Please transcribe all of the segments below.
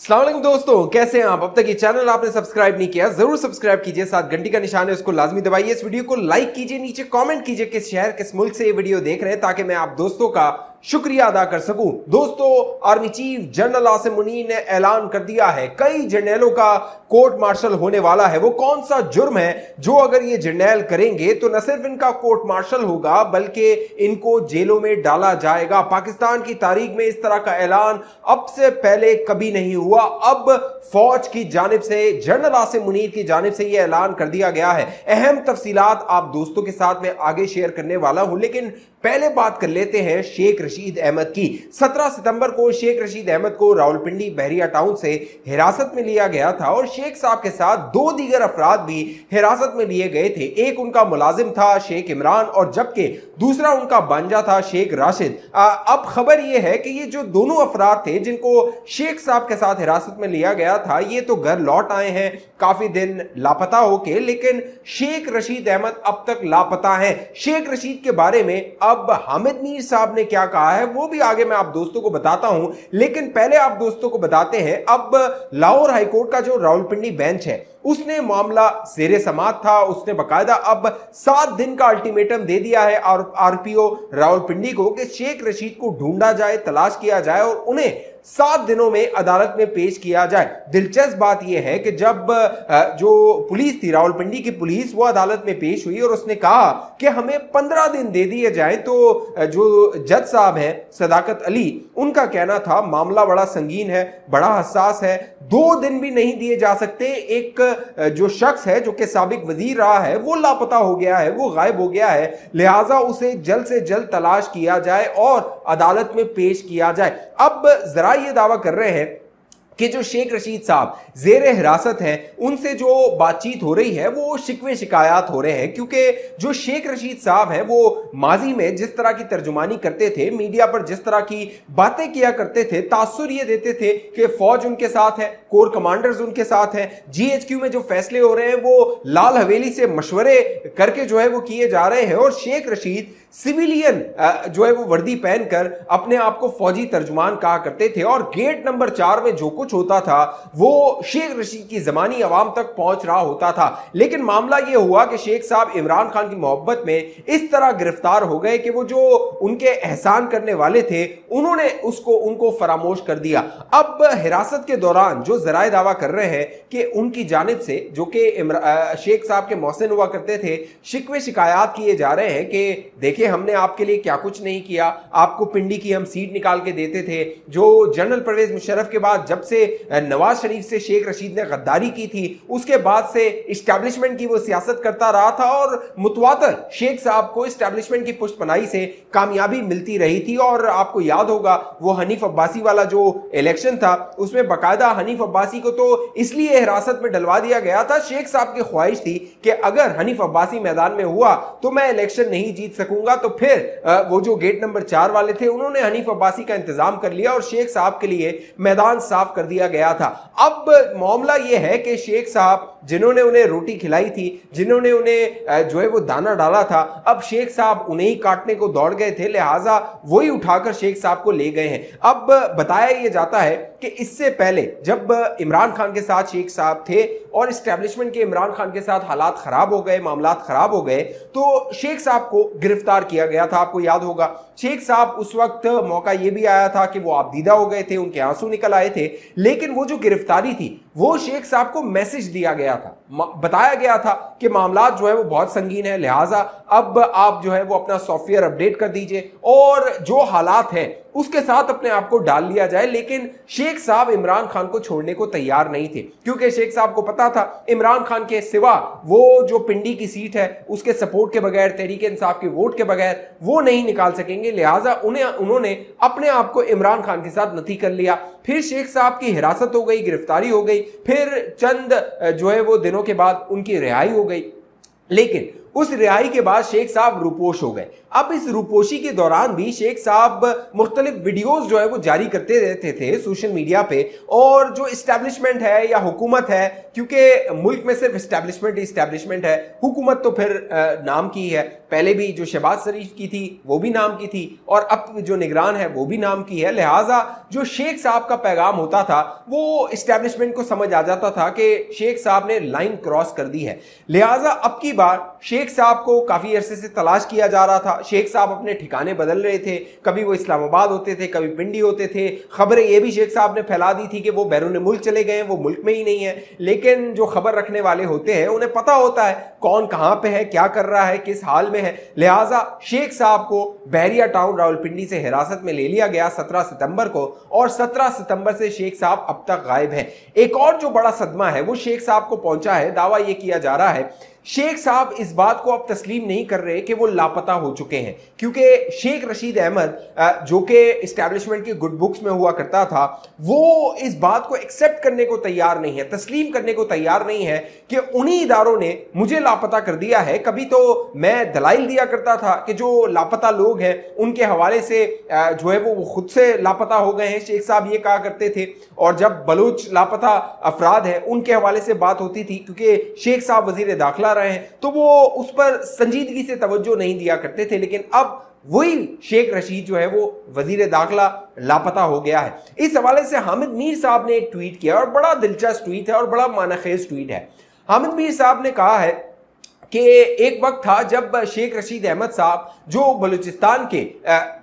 अस्सलाम वालेकुम दोस्तों, कैसे हैं आप? अब तक ये चैनल आपने सब्सक्राइब नहीं किया, जरूर सब्सक्राइब कीजिए। साथ घंटी का निशान है उसको लाजमी दबाइए। इस वीडियो को लाइक कीजिए, नीचे कमेंट कीजिए किस शहर किस मुल्क से ये वीडियो देख रहे हैं, ताकि मैं आप दोस्तों का शुक्रिया अदा कर सकूं। दोस्तों, army chief general Asim Munir ने ऐलान कर दिया है कई जर्नैलों का कोर्ट मार्शल होने वाला है। वो कौन सा जुर्म है जो अगर ये जर्नैल करेंगे तो न सिर्फ इनका कोर्ट मार्शल होगा बल्कि इनको जेलों में डाला जाएगा। पाकिस्तान की तारीख में इस तरह का ऐलान अब से पहले कभी नहीं हुआ। अब फौज की जानिब से, जनरल आसिम मुनीर की जानिब से यह ऐलान कर दिया गया है। अहम तफसीलात आप दोस्तों के साथ में आगे शेयर करने वाला हूं, लेकिन पहले बात कर लेते हैं शेख रशीद अहमद की। 17 सितंबर को शेख रशीद अहमद को रावलपिंडी बहरिया टाउन से हिरासत में लिया गया था और शेख साहब के साथ दो दीगर अफराद भी हिरासत में लिए गए थे। एक उनका मुलाजिम था शेख इमरान और जबकि दूसरा उनका बांजा था शेख राशिद। अब खबर यह है कि ये जो दोनों अफराद थे जिनको शेख साहब के साथ हिरासत में लिया गया था, ये तो घर लौट आए हैं काफी दिन लापता होके, लेकिन शेख रशीद अहमद अब तक लापता हैं। शेख रशीद के बारे में अब हामिद मीर साहब ने क्या कहा है वो भी आगे मैं आप दोस्तों को बताता हूं, लेकिन पहले आप दोस्तों को बताते हैं अब लाहौर हाईकोर्ट का जो रावलपिंडी बेंच है उसने मामला जेरे समाअत था। उसने बकायदा अब 7 दिन का अल्टीमेटम दे दिया है आरपीओ रावलपिंडी को कि शेख रशीद को ढूंढा जाए, तलाश किया जाए और उन्हें 7 दिनों में अदालत में पेश किया जाए। दिलचस्प बात यह है कि जब जो पुलिस थी, रावलपिंडी की पुलिस, वो अदालत में पेश हुई और उसने कहा कि हमें 15 दिन दे दिए जाएं, तो जो जज साहब हैं सदाकत अली, उनका कहना था मामला बड़ा संगीन है, बड़ा हसास है, 2 दिन भी नहीं दिए जा सकते। एक जो शख्स है जो कि साबिक वजीर रहा है वो लापता हो गया है, वो गायब हो गया है, लिहाजा उसे जल्द से जल्द तलाश किया जाए और अदालत में पेश किया जाए। अब जरा ये दावा कर रहे हैं कि जो शेख रशीद साहब जेर हिरासत हैं उनसे जो बातचीत हो रही है वो शिकवे शिकायत हो रहे हैं, क्योंकि जो शेख रशीद साहब हैं वो माजी में जिस तरह की तर्जुमानी करते थे, मीडिया पर जिस तरह की बातें किया करते थे, तासुर ये देते थे कि फौज उनके साथ है, कोर कमांडर्स उनके साथ हैं, जीएचक्यू में जो फैसले हो रहे हैं वो लाल हवेली से मशवरे करके जो है वो किए जा रहे हैं और शेख रशीद सिविलियन जो है वो वर्दी पहनकर अपने आप को फौजी तर्जुमान कहा करते थे और गेट नंबर 4 में जो कुछ होता था वो शेख रशीद की जमानी अवाम तक पहुंच रहा होता था। लेकिन मामला यह हुआ कि शेख साहब इमरान खान की मोहब्बत में इस तरह गिरफ्तार हो गए कि वो जो उनके एहसान करने वाले थे उन्होंने उनको फरामोश कर दिया। अब हिरासत के दौरान जो जराए दावा कर रहे हैं कि उनकी जानिब से, जो कि शेख साहब के मोहसिन हुआ करते थे, शिकवे शिकायत किए जा रहे हैं कि देखिए हमने आपके लिए क्या कुछ नहीं किया, आपको पिंडी की हम सीट निकाल के देते थे। जो जनरल परवेज मुशर्रफ के बाद जब से नवाज शरीफ से शेख रशीद ने गद्दारी की थी उसके बाद से इस्टेब्लिशमेंट की वो सियासत करता रहा था और मुतवातर शेख साहब को इस्टेब्लिशमेंट की पुष्टपनाही से कामयाबी मिलती रही थी। और आपको याद होगा वो हनीफ अब्बासी वाला जो इलेक्शन था उसमें बाकायदा हनीफ अब्बासी को तो इसलिए हिरासत में डलवा दिया गया था, शेख साहब की ख्वाहिश थी कि अगर हनीफ अब्बासी मैदान में हुआ तो मैं इलेक्शन नहीं जीत सकूंगा। तो फिर वो जो गेट नंबर 4 वाले थे उन्होंने हनीफ अब्बासी का इंतजाम कर लिया और शेख साहब के लिए मैदान साफ कर दिया गया था। अब मामला यह है कि शेख साहब जिन्होंने उन्हें रोटी खिलाई थी, जिन्होंने उन्हें जो है वो दाना डाला था, अब शेख साहब उन्हें ही काटने को दौड़ गए थे, लिहाजा वही उठाकर शेख साहब को ले गए हैं। अब बताया यह जाता है कि इससे पहले जब इमरान खान के साथ शेख साहब थे और इस्टेब्लिशमेंट के इमरान खान के साथ हालात खराब हो गए, मामलात खराब हो गए, तो शेख साहब को गिरफ्तार किया गया था। आपको याद होगा शेख साहब उस वक्त मौका यह भी आया था कि वो आपदीदा हो गए थे, उनके आंसू निकल आए थे, लेकिन वो जो गिरफ्तारी थी वो शेख साहब को मैसेज दिया गया था, बताया गया था कि मामला जो है वो बहुत संगीन है, लिहाजा अब आप जो है वो अपना सॉफ्टवेयर अपडेट कर दीजिए और जो हालात हैं उसके साथ अपने आप को डाल लिया जाए। लेकिन शेख साहब इमरान खान को छोड़ने को तैयार नहीं थे, क्योंकि शेख साहब को पता था इमरान खान के सिवा वो जो पिंडी की सीट है उसके सपोर्ट के बगैर, तहरीक इंसाफ के वोट के बगैर वो नहीं निकाल सकेंगे, लिहाजा उन्होंने अपने आप को इमरान खान के साथ नती कर लिया। फिर शेख साहब की हिरासत हो गई, गिरफ्तारी हो गई, फिर चंद जो है वो दिनों के बाद उनकी रिहाई हो गई, लेकिन उस रिहाई के बाद शेख साहब रूपोश हो गए। अब इस रूपोशी के दौरान भी शेख साहब मुख्तलिफ वीडियोस जो है वो जारी करते रहते थे सोशल मीडिया पे, और जो इस्टेब्लिशमेंट है या हुकूमत है, क्योंकि मुल्क में सिर्फ इस्टेब्लिशमेंट है, हुकूमत तो फिर नाम की है, पहले भी जो शहबाज शरीफ की थी वो भी नाम की थी और अब जो निगरान है वो भी नाम की है। लिहाजा जो शेख साहब का पैगाम होता था वो इस्टेब्लिशमेंट को समझ आ जाता था कि शेख साहब ने लाइन क्रॉस कर दी है। लिहाजा अब की बार शेख साहब को काफी अरसे से तलाश किया जा रहा था। शेख साहब अपने ठिकाने बदल रहे थे, कभी वो इस्लामाबाद होते थे, कभी पिंडी होते थे। खबरें ये भी शेख साहब ने फैला दी थी कि वो बैरून मुल्क चले गए, वो मुल्क में ही नहीं है। लेकिन जो खबर रखने वाले होते हैं उन्हें पता होता है कौन कहां पे है, क्या कर रहा है, किस हाल में है। लिहाजा शेख साहब को बहरिया टाउन रावलपिंडी से हिरासत में ले लिया गया 17 सितंबर को और 17 सितंबर से शेख साहब अब तक गायब हैं। एक और जो बड़ा सदमा है वो शेख साहब को पहुंचा है। दावा यह किया जा रहा है शेख साहब इस बात को अब तस्लीम नहीं कर रहे कि वो लापता हो चुके हैं, क्योंकि शेख रशीद अहमद जो कि इस्टेब्लिशमेंट के गुड बुक्स में हुआ करता था वो इस बात को एक्सेप्ट करने को तैयार नहीं है, तस्लीम करने को तैयार नहीं है कि उन्हीं इदारों ने मुझे लापता कर दिया है। कभी तो मैं दलाइल दिया करता था कि जो लापता लोग हैं उनके हवाले से जो है वो खुद से लापता हो गए हैं, शेख साहब ये कहा करते थे। और जब बलूच लापता अफराद हैं उनके हवाले से बात होती थी, क्योंकि शेख साहब वजीर दाखिला रहे हैं तो वो उस पर संजीदगी से तवज्जो नहीं दिया करते थे। लेकिन अब वही शेख रशीद जो है वो वजीर दाखिला लापता हो गया है। इस हवाले से हामिद मीर साहब ने एक ट्वीट किया और बड़ा दिलचस्प ट्वीट है और बड़ा मानाखेज ट्वीट है। हामिद मीर साहब ने कहा है कि एक वक्त था जब शेख रशीद अहमद साहब जो बलूचिस्तान के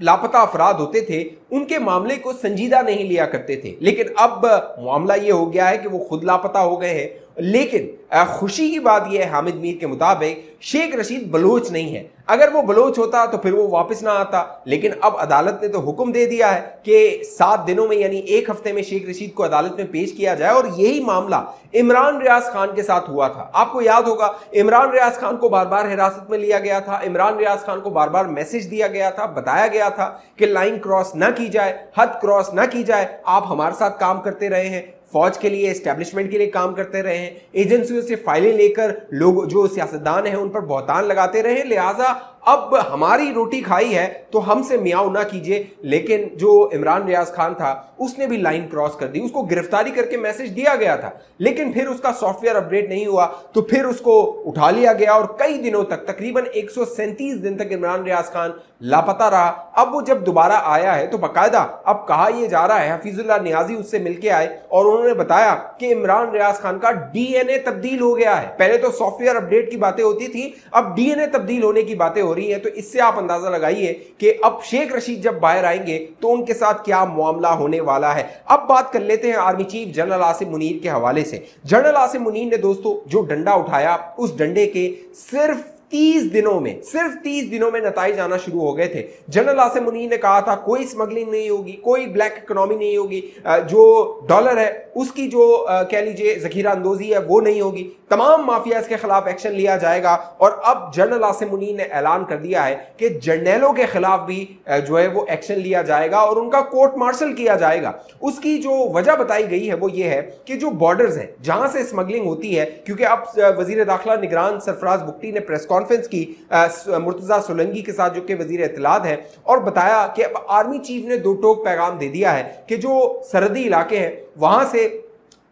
लापता अफराद होते थे उनके मामले को संजीदा नहीं लिया करते थे, लेकिन अब मामला ये हो गया है कि वो खुद लापता हो गए हैं। लेकिन खुशी की बात यह है हामिद मीर के मुताबिक शेख रशीद बलोच नहीं है। अगर वो बलोच होता तो फिर वो वापस ना आता, लेकिन अब अदालत ने तो हुक्म दे दिया है कि 7 दिनों में यानी 1 हफ्ते में शेख रशीद को अदालत में पेश किया जाए। और यही मामला इमरान रियाज खान के साथ हुआ था। आपको याद होगा इमरान रियाज खान को बार बार हिरासत में लिया गया था, इमरान रियाज खान को बार बार मैसेज दिया गया था, बताया गया था कि लाइन क्रॉस ना की जाए, हद क्रॉस ना की जाए। आप हमारे साथ काम करते रहे हैं, फौज के लिए, एस्टेब्लिशमेंट के लिए काम करते रहे हैं, एजेंसियों से फाइलें लेकर लोग जो सियासतदान हैं उन पर बहुतान लगाते रहे, लिहाजा अब हमारी रोटी खाई है तो हमसे मियाऊ ना कीजिए। लेकिन जो इमरान रियाज खान था उसने भी लाइन क्रॉस कर दी, उसको गिरफ्तारी करके मैसेज दिया गया था, लेकिन फिर उसका सॉफ्टवेयर अपडेट नहीं हुआ तो फिर उसको उठा लिया गया और कई दिनों तक, तकरीबन 137 दिन तक इमरान रियाज खान लापता रहा। अब वो जब दोबारा आया है तो बाकायदा अब कहा यह जा रहा है हफीजुल्लाह नियाजी उससे मिलके आए और उन्होंने बताया कि इमरान रियाज खान का डीएनए तब्दील हो गया है। पहले तो सॉफ्टवेयर अपडेट की बातें होती थी, अब डीएनए तब्दील होने की बातें हो रही है। तो इससे आप अंदाजा लगाइए कि अब शेख रशीद जब बाहर आएंगे तो उनके साथ क्या मामला होने वाला है। अब बात कर लेते हैं army chief general Asim Munir के हवाले से। जनरल आसिम मुनीर ने दोस्तों जो डंडा उठाया उस डंडे के सिर्फ 30 दिनों में नताइज आना शुरू हो गए थे। जनरल आसिम मुनीर ने कहा था कोई स्मगलिंग नहीं होगी, कोई ब्लैक इकोनॉमी नहीं होगी, जो डॉलर है उसकी जो कह लीजिए जखीरा अंदोजी है वो नहीं होगी, तमाम माफियाज के खिलाफ एक्शन लिया जाएगा। और अब जनरल आसिम मुनीर ने ऐलान कर दिया है कि जर्नैलों के खिलाफ भी जो है वो एक्शन लिया जाएगा और उनका कोर्ट मार्शल किया जाएगा। उसकी जो वजह बताई गई है वो ये है कि जो बॉर्डर्स हैं जहां से स्मगलिंग होती है, क्योंकि अब वजीर दाखिला निगरान सरफराज बुख्ती ने प्रेस कॉन्फ्रेंस की मुर्तजा सोलंकी के साथ जो कि वजीर इत्तलात है और बताया कि अब आर्मी चीफ ने दो टोक पैगाम दे दिया है कि जो सरहदी इलाके हैं वहां से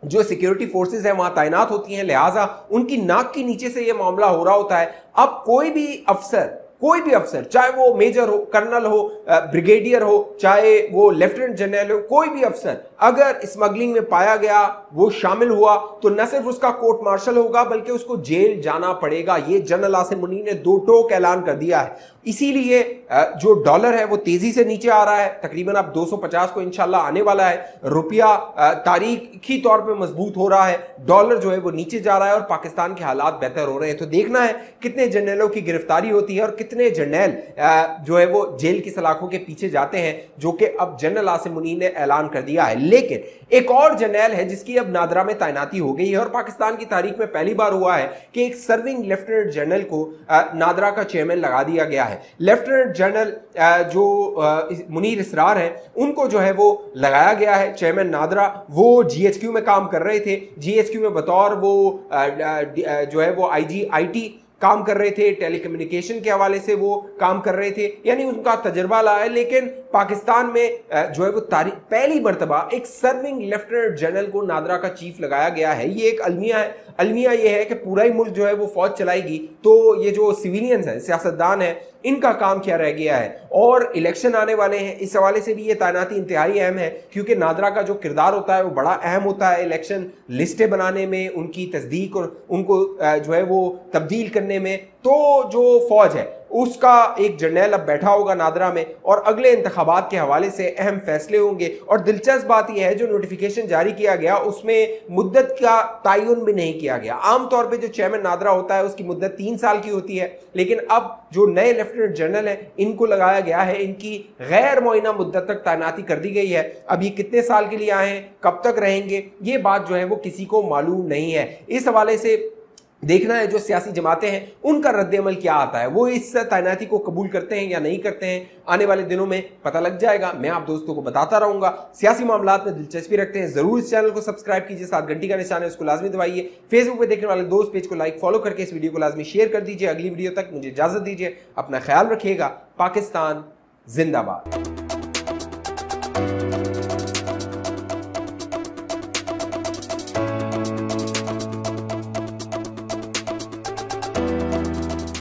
जो सिक्योरिटी फोर्सेस हैं वहां तैनात होती हैं, लिहाजा उनकी नाक के नीचे से यह मामला हो रहा होता है। अब कोई भी अफसर चाहे वो मेजर हो, कर्नल हो, ब्रिगेडियर हो, चाहे वो लेफ्टिनेंट जनरल हो, कोई भी अफसर अगर स्मगलिंग में पाया गया, वो शामिल हुआ तो न सिर्फ उसका कोर्ट मार्शल होगा बल्कि उसको जेल जाना पड़ेगा। ये जनरल आसिम मुनीर ने दो टोक ऐलान कर दिया है। इसीलिए जो डॉलर है वो तेजी से नीचे आ रहा है, तकरीबन अब 250 को इंशाल्लाह आने वाला है। रुपया तारीखी तौर पे मजबूत हो रहा है, डॉलर जो है वो नीचे जा रहा है और पाकिस्तान के हालात बेहतर हो रहे हैं। तो देखना है कितने जर्नैलों की गिरफ्तारी होती है और कितने जर्नैल जो है वो जेल की सलाखों के पीछे जाते हैं, जो कि अब जनरल आसिम मुनीर ने ऐलान कर दिया है। लेकिन एक और जर्नैल है जिसकी अब नादरा में तैनाती हो गई है और पाकिस्तान की तारीख में पहली बार हुआ है कि एक सर्विंग लेफ्टिनेंट जनरल को नादरा का चेयरमैन लगा दिया गया है। लेफ्टिनेंट जनरल जो मुनीर इसरार हैं उनको जो है वो लगाया गया है चेयरमैन नादरा। वो जीएचक्यू में काम कर रहे थे, जीएचक्यू में बतौर वो जो है वो आईजी आईटी काम कर रहे थे, टेलीकम्युनिकेशन के हवाले से वो काम कर रहे थे, यानी उनका तजर्बा रहा है। लेकिन पाकिस्तान में जो है वो पहली मर्तबा एक सर्विंग लेफ्टिनेंट जनरल को नादरा का चीफ लगाया गया है। ये एक अलमिया है। अलमिया ये है कि पूरा ही मुल्क जो है वो फौज चलाएगी, तो ये जो सिविलियंस हैं, सियासतदान हैं, इनका काम क्या रह गया है। और इलेक्शन आने वाले हैं, इस हवाले से भी ये तैनाती इंतहाई अहम है, क्योंकि नादरा का जो किरदार होता है वो बड़ा अहम होता है इलेक्शन लिस्टें बनाने में, उनकी तस्दीक और उनको जो है वो तब्दील करने में। तो जो फौज है उसका एक जर्नल अब बैठा होगा नादरा में और अगले इंतखाबात के हवाले से अहम फैसले होंगे। और दिलचस्प बात यह है, जो नोटिफिकेशन जारी किया गया उसमें मुद्दत का तयन भी नहीं किया गया। आमतौर पे जो चेयरमैन नादरा होता है उसकी मुद्दत 3 साल की होती है, लेकिन अब जो नए लेफ्टिनेंट जनरल हैं इनको लगाया गया है, इनकी गैर मुअय्यना मुद्दत तक तैनाती कर दी गई है। अब ये कितने साल के लिए आए हैं, कब तक रहेंगे, ये बात जो है वो किसी को मालूम नहीं है। इस हवाले से देखना है जो सियासी जमातें हैं उनका रद्द-ए-अमल क्या आता है, वो इस तैनाती को कबूल करते हैं या नहीं करते हैं। आने वाले दिनों में पता लग जाएगा, मैं आप दोस्तों को बताता रहूंगा। सियासी मामलात में दिलचस्पी रखते हैं, जरूर इस चैनल को सब्सक्राइब कीजिए, साथ घंटी का निशान है उसको लाजमी दबाइए। फेसबुक पे देखने वाले दोस्त पेज को लाइक फॉलो करके इस वीडियो को लाजमी शेयर कर दीजिए। अगली वीडियो तक मुझे इजाजत दीजिए, अपना ख्याल रखिएगा। पाकिस्तान जिंदाबाद।